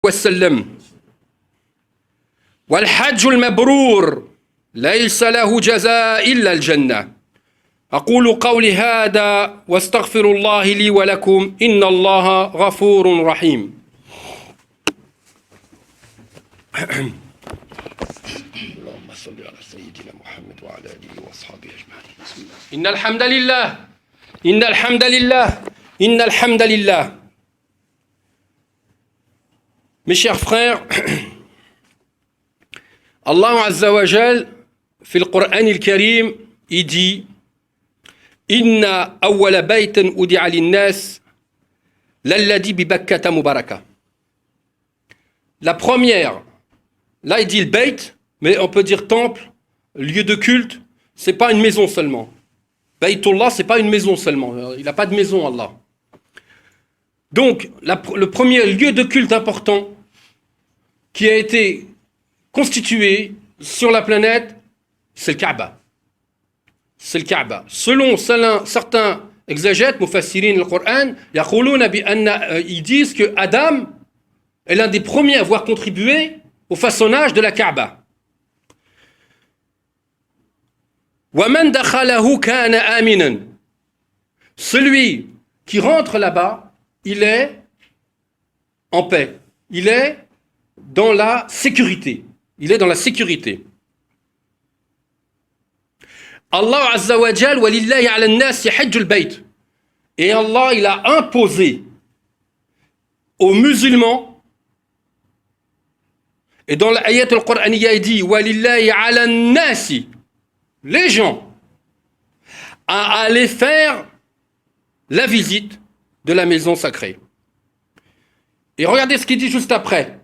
وسلم والحج المبرور ليس له جزاء إلا الجنة أقول قولي هذا واستغفر الله لي ولكم إن الله غفور رحيم اللهم صل على سيدنا محمد وعلى آله وأصحابه أجمعين إن الحمد لله Mes chers frères, Allah Azza wa Jal, في القرآن الكريم, il dit إن أول بيت أودع للناس للذي ببكة مباركة. La première, là il dit le Bayt, mais on peut dire temple, lieu de culte, c'est pas une maison seulement. Baytullah, c'est pas une maison seulement. Il n'a pas de maison, Allah. Donc, le premier lieu de culte important qui a été constitué sur la planète, c'est le Kaaba. C'est le Kaaba. Selon certains exégètes, mufassirin le Coran, ils disent que Adam est l'un des premiers à avoir contribué au façonnage de la Kaaba. وَمَنْ دَخَلَهُ كَانَ آمِنًا. Celui qui rentre là-bas, il est en paix. Il est dans la sécurité. Il est dans la sécurité. Allah Azza wa Jal, walillahi ala an-nas hajjul bayt. Et Allah, il a imposé aux musulmans, et dans l'ayat al-Qur'aniyya, il dit walillahi ala an-nas, les gens, à aller faire la visite de la maison sacrée. Et regardez ce qu'il dit juste après.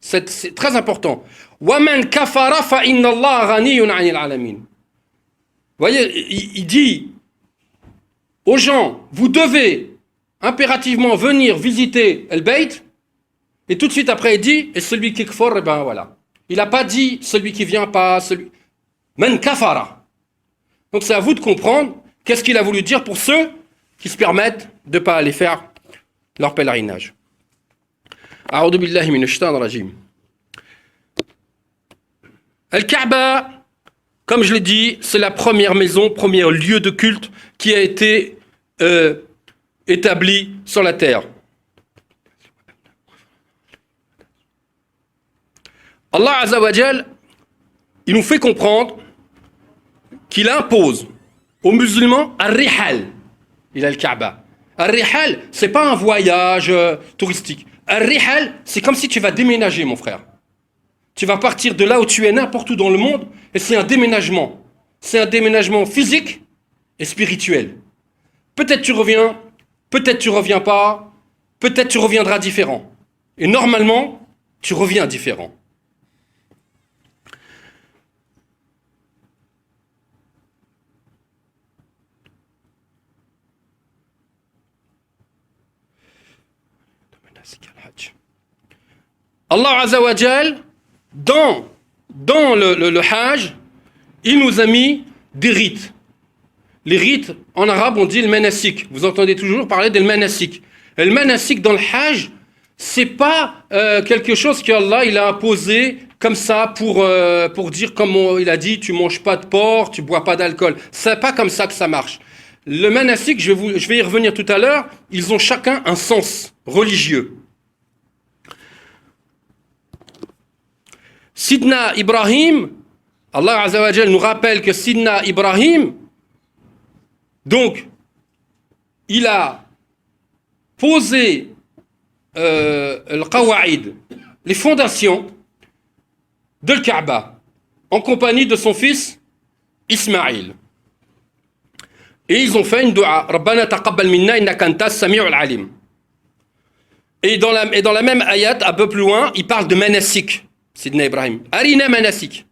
C'est très important. وَمَنْ كَفَرَ فَإِنَّ اللَّهَ غَنِيٌّ عَنِ الْعَالَمِينَ. Vous voyez, il dit aux gens, vous devez impérativement venir visiter El Bayt, et tout de suite après il dit, et celui qui kfar, et ben voilà. Il n'a pas dit celui qui vient pas, celui. Man kafara. Donc c'est à vous de comprendre qu'est-ce qu'il a voulu dire pour ceux qui se permettent de ne pas aller faire leur pèlerinage. A'udhu billahi minash shaitanir rajim. Al-Kaaba, comme je l'ai dit, c'est la première maison, premier lieu de culte qui a été établi sur la terre. Allah Azza wa Jal, il nous fait comprendre qu'il impose aux musulmans al-rihal. Il a le Kaaba. Al-rihal, c'est pas un voyage touristique. Al-rihal, c'est comme si tu vas déménager, mon frère. Tu vas partir de là où tu es n'importe où dans le monde, et c'est un déménagement. C'est un déménagement physique et spirituel. Peut-être tu reviens, peut-être tu reviens pas, peut-être tu reviendras différent. Et normalement, tu reviens différent. Allah Azza wa Jal, dans le Hajj, il nous a mis des rites. Les rites, en arabe, on dit le manasik. Vous entendez toujours parler de le manasik. Et le manasik dans le Hajj, c'est pas quelque chose qu'Allah il a imposé comme ça pour dire, comme il a dit, tu manges pas de porc, tu bois pas d'alcool. C'est pas comme ça que ça marche. Le manasik, je vais y revenir tout à l'heure, ils ont chacun un sens religieux. Sidna Ibrahim, Allah Azza wa Jal nous rappelle que Sidna Ibrahim, donc, il a posé le qawa'id, les fondations de le Kaaba, en compagnie de son fils Ismaïl. Et ils ont fait une dua, Rabbana taqabbal minna innaka antas sami'ul alim. Et dans la même ayat, un peu plus loin, il parle de manasik. Sidna Ibrahim. Arina manasik.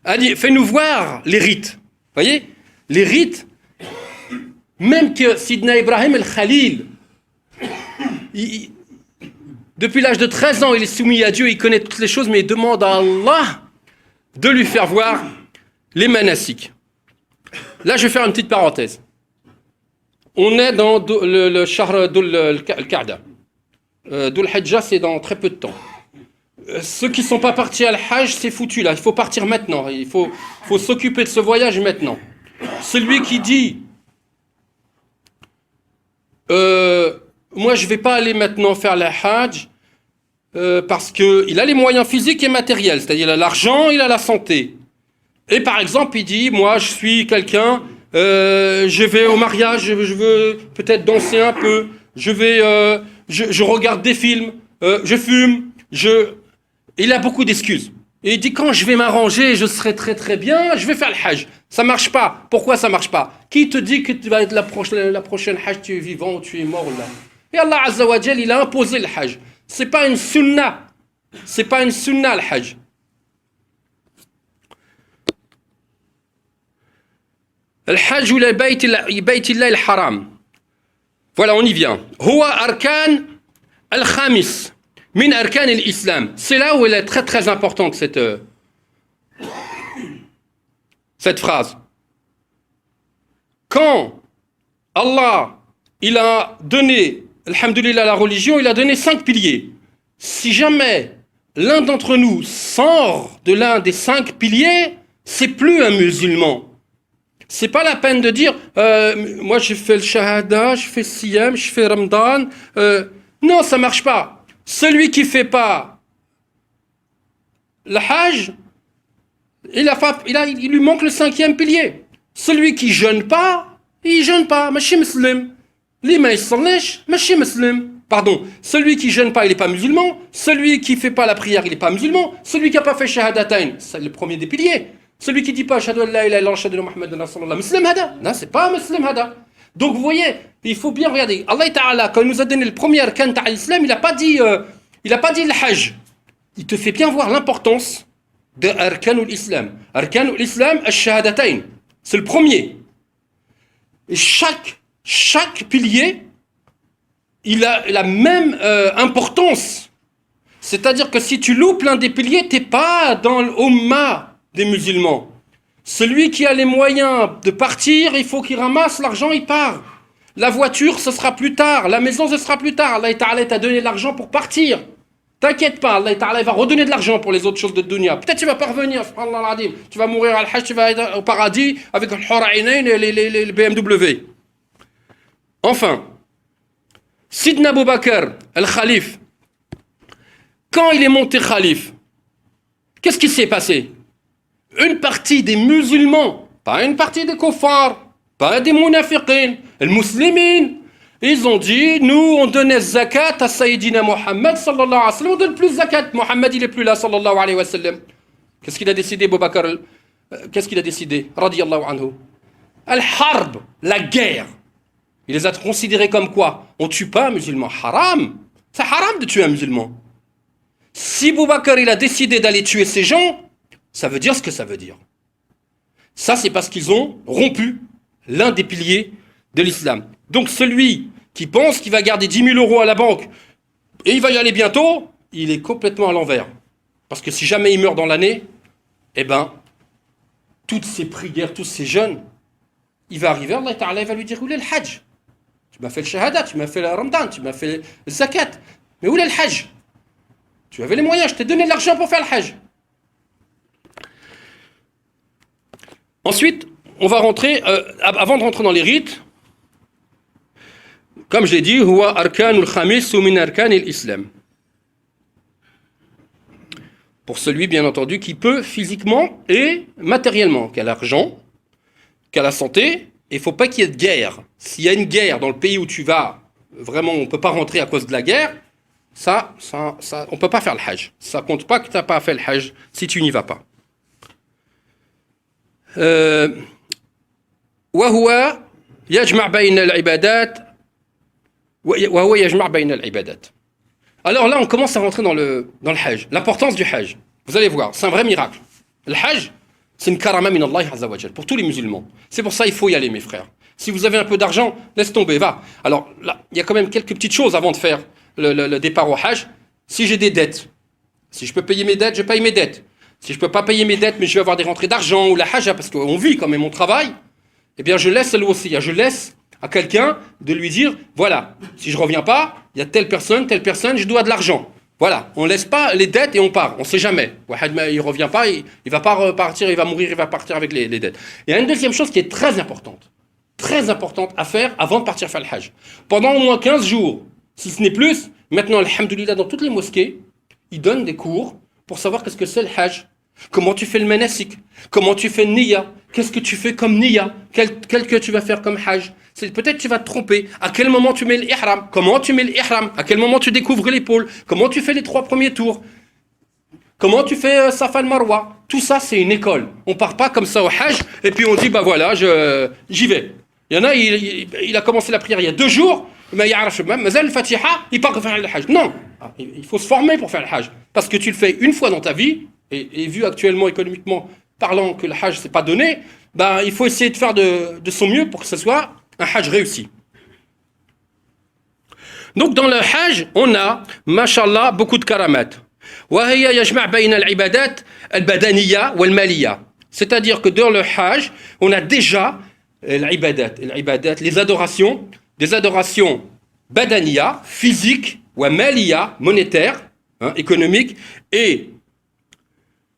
Fais-nous voir les rites. Vous voyez, les rites, même que Sidna Ibrahim el-Khalil, depuis l'âge de 13 ans, il est soumis à Dieu, il connaît toutes les choses, mais il demande à Allah de lui faire voir les manasik. Là, je vais faire une petite parenthèse. On est dans le Shahr al-Qa'da. Dhul Hijjah, c'est dans très peu de temps. ceux qui ne sont pas partis à l'Hajj, c'est foutu là. Il faut partir maintenant. Il faut s'occuper de ce voyage maintenant. Celui qui dit moi je ne vais pas aller maintenant faire la Hajj parce qu'il a les moyens physiques et matériels, c'est-à-dire il a l'argent, il a la santé. Et par exemple, il dit moi je suis quelqu'un, je vais au mariage, je veux peut-être danser un peu, je regarde des films, je fume, il a beaucoup d'excuses. Et il dit quand je vais m'arranger, je serai très très bien, je vais faire le Hajj. Ça marche pas. Pourquoi ça marche pas? Qui te dit que tu vas être la prochaine Hajj, tu es vivant ou tu es mort là? Et Allah Azza wa Jal, il a imposé le Hajj. C'est pas une sunna. C'est pas une sunna le Hajj. Le Hajj ou le Bayt Allah al-Haram. Voilà, on y vient. Huwa arkan al-khamis. Min arkan al-Islam. C'est là où elle est très très importante cette phrase. Quand Allah il a donné, alhamdoulilah, la religion, il a donné 5 piliers. Si jamais l'un d'entre nous sort de l'un des 5 piliers, c'est plus un musulman. C'est pas la peine de dire moi je fais le shahada, je fais siyam, je fais ramadan. Non, ça marche pas. Celui qui fait pas le hajj, il lui manque le 5e pilier. Celui qui jeûne pas, il jeûne pas. Machi muslim. Lima ysallish, machi muslim. Pardon, celui qui jeûne pas, il n'est pas musulman. Celui qui fait pas la prière, il n'est pas musulman. Celui qui n'a pas fait shahadatayn, c'est le premier des piliers. Celui qui dit pas ashhadu an la ilaha illallah ashhadu anna muhammadan rasulullah, muslim hada. Non, c'est pas muslim hada. Donc vous voyez, il faut bien regarder. Allah Ta'ala, quand il nous a donné le premier arkan de l'islam, il n'a pas dit le hajj. Il te fait bien voir l'importance de arkanul islam. Arkanul islam, ash-shahadatayn. C'est le premier. Et chaque pilier, il a la même importance. C'est-à-dire que si tu loupes l'un des piliers, tu n'es pas dans l'umma des musulmans. Celui qui a les moyens de partir, il faut qu'il ramasse l'argent, il part. La voiture, ce sera plus tard. La maison, ce sera plus tard. Allah Ta'ala t'a donné de l'argent pour partir. T'inquiète pas, Allah Ta'ala va redonner de l'argent pour les autres choses de dunya. Peut-être tu vas pas revenir, subhanallah al-azim. Tu vas mourir à al-Hajj, tu vas être au paradis avec le Hura'inayn et les BMW. Enfin, Sidna Abu Bakr, al-Khalif, quand il est monté Khalif, qu'est-ce qui s'est passé? Une partie des musulmans, pas une partie des kuffars, pas des munafiqin, les musulmans, ils ont dit, nous on donnait zakat à Sayyidina Muhammad sallallahu alayhi wa sallam, on donne plus zakat, Muhammad il est plus là sallallahu alayhi wa sallam. Qu'est-ce qu'il a décidé Abu Bakr? Qu'est-ce qu'il a décidé? Radiyallahu anhu. Al-Harb, la guerre. Il les a considérés comme quoi? On tue pas un musulman, haram. C'est haram de tuer un musulman. Si Abu Bakr il a décidé d'aller tuer ces gens, ça veut dire ce que ça veut dire. Ça, c'est parce qu'ils ont rompu l'un des piliers de l'islam. Donc celui qui pense qu'il va garder 10 000 euros à la banque et il va y aller bientôt, il est complètement à l'envers. Parce que si jamais il meurt dans l'année, eh ben, toutes ces prières, tous ces jeûnes, il va arriver, Allah Ta'ala va lui dire, où est le hajj? Tu m'as fait le shahada, tu m'as fait le ramadan, tu m'as fait le zakat. Mais où est le hajj? Tu avais les moyens, je t'ai donné de l'argent pour faire le hajj. Ensuite, on va rentrer, avant de rentrer dans les rites, comme je l'ai dit, huwa arkanul khamis ou min arkanil islam. Pour celui, bien entendu, qui peut physiquement et matériellement, qui a l'argent, qui a la santé, et il ne faut pas qu'il y ait de guerre. S'il y a une guerre dans le pays où tu vas, vraiment, on ne peut pas rentrer à cause de la guerre, ça on ne peut pas faire le hajj. Ça ne compte pas que tu n'as pas fait le hajj si tu n'y vas pas. وهو يجمع بين العبادات وهو يجمع بين العبادات. Alors là, on commence à rentrer dans le hajj, l'importance du hajj. Vous allez voir, c'est un vrai miracle. Le hajj, c'est une karama min Allah azza wa jal pour tous les musulmans. C'est pour ça qu'il faut y aller, mes frères. Si vous avez un peu d'argent, laisse tomber, va. Alors là, il y a quand même quelques petites choses avant de faire le départ au hajj. Si j'ai des dettes, si je peux payer mes dettes, je paye mes dettes. Si je ne peux pas payer mes dettes, mais je vais avoir des rentrées d'argent ou la hajj, parce qu'on vit quand même mon travail, eh bien je laisse le wasiya, je laisse à quelqu'un de lui dire, voilà, si je ne reviens pas, il y a telle personne, je dois de l'argent. Voilà, on laisse pas les dettes et on part. On sait jamais. Il revient pas, il va pas repartir, il va mourir, il va partir avec les dettes. Il y a une deuxième chose qui est très importante à faire avant de partir faire le Hajj. Pendant au moins 15 jours, si ce n'est plus, maintenant, alhamdoulilah, dans toutes les mosquées, ils donnent des cours pour savoir qu'est-ce que c'est le Hajj. Comment tu fais le manasik, comment tu fais le niya, qu'est-ce que tu fais comme niya, quel que tu vas faire comme Hajj. Peut-être tu vas te tromper. À quel moment tu mets l'ihram? Comment tu mets l'ihram? À quel moment tu découvres l'épaule? Comment tu fais les 3 premiers tours? Comment tu fais Safa al-Marwa? Tout ça, c'est une école. On part pas comme ça au Hajj et puis on dit, bah voilà, j'y vais. Il y en a, il a commencé la prière il y a 2 jours, mais le Fatiha, il part faire le Hajj. Non, il faut se former pour faire le Hajj. Parce que tu le fais une fois dans ta vie, et vu actuellement, économiquement parlant, que le Hajj c'est pas donné, ben, il faut essayer de faire de son mieux pour que ce soit un Hajj réussi. Donc dans le Hajj, on a, mashallah, beaucoup de karamat. C'est-à-dire que dans le Hajj, on a déjà les adorations, des adorations badaniya, physiques, ou maliya, monétaires, économiques, et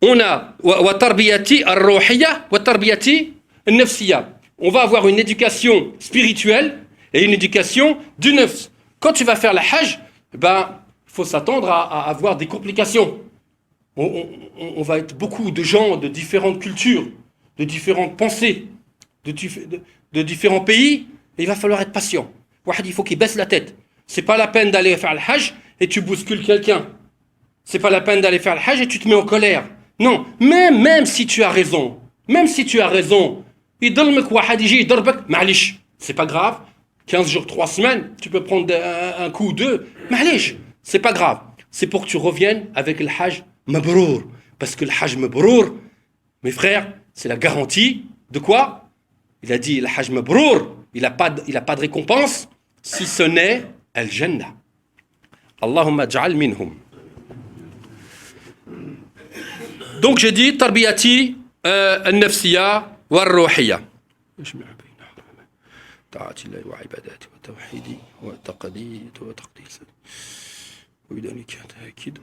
on a wa tarbiyati ar-ruhiyya wa tarbiyati an-nafsiyya. On va avoir une éducation spirituelle et une éducation du nafs. Quand tu vas faire la Hajj, ben, il faut s'attendre à avoir des complications. On va être beaucoup de gens de différentes cultures, de différentes pensées, de différents pays, et il va falloir être patient. Il faut qu'il baisse la tête. C'est pas la peine d'aller faire le Hajj et tu bouscules quelqu'un. C'est pas la peine d'aller faire le Hajj et tu te mets en colère. Non, même si tu as raison, c'est pas grave. 15 jours, 3 semaines, tu peux prendre un coup ou 2. C'est pas grave. C'est pour que tu reviennes avec le Hajj Mabrour. Parce que le Hajj Mabrour, mes frères, c'est la garantie de quoi? Il a dit le Hajj Mabrour, il a pas de récompense, si ce n'est Al-Jannah. Allahumma ja'al minhum. Donc j'ai dit tarbiyati al-nafsiyya wal-ruhiyya.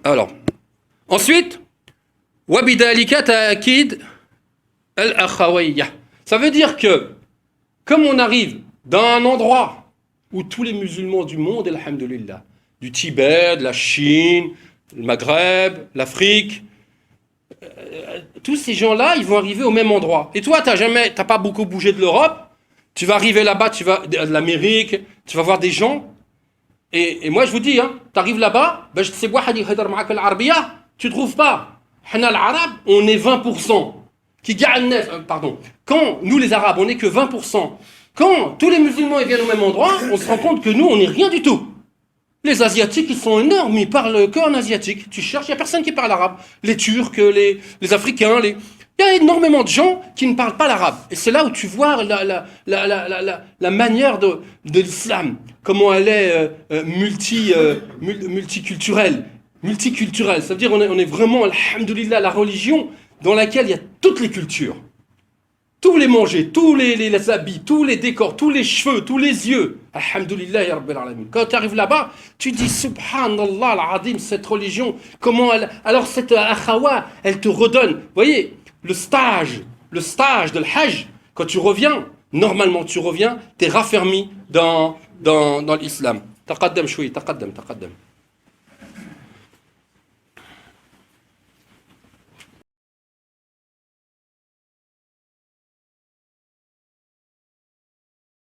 Alors, ensuite, wabidalika ta'akid al-akhawiyya. Ça veut dire que, comme on arrive dans un endroit où tous les musulmans du monde, alhamdulillah, du Tibet, de la Chine, le Maghreb, l'Afrique, tous ces gens-là, ils vont arriver au même endroit. Et toi, t'as pas beaucoup bougé de l'Europe. Tu vas arriver là-bas, de l'Amérique, tu vas voir des gens. Et moi, je vous dis, tu arrives là-bas, tu ne trouves pas. On est 20%. Quand nous, les Arabes, on n'est que 20%. Quand tous les musulmans ils viennent au même endroit, on se rend compte que nous, on n'est rien du tout. Les Asiatiques, ils sont énormes, ils parlent qu'en asiatique. Tu cherches, il n'y a personne qui parle arabe. Les Turcs, les Africains, il y a énormément de gens qui ne parlent pas l'arabe. Et c'est là où tu vois la manière de l'islam, comment elle est multiculturelle. Multiculturelle, ça veut dire on est vraiment, alhamdoulilah, la religion dans laquelle il y a toutes les cultures. Tous les manger, tous les habits, tous les décors, tous les cheveux, tous les yeux. Alhamdoulilah ya Rabbil Alamin. Quand tu arrives là-bas, tu dis Subhanallah al-Azim, cette religion, comment elle. Alors cette akhawa, elle te redonne. Vous voyez, le stage de l'Hajj, quand tu reviens, normalement tu reviens, tu es raffermi dans l'islam. Taqaddam shwi, taqaddam.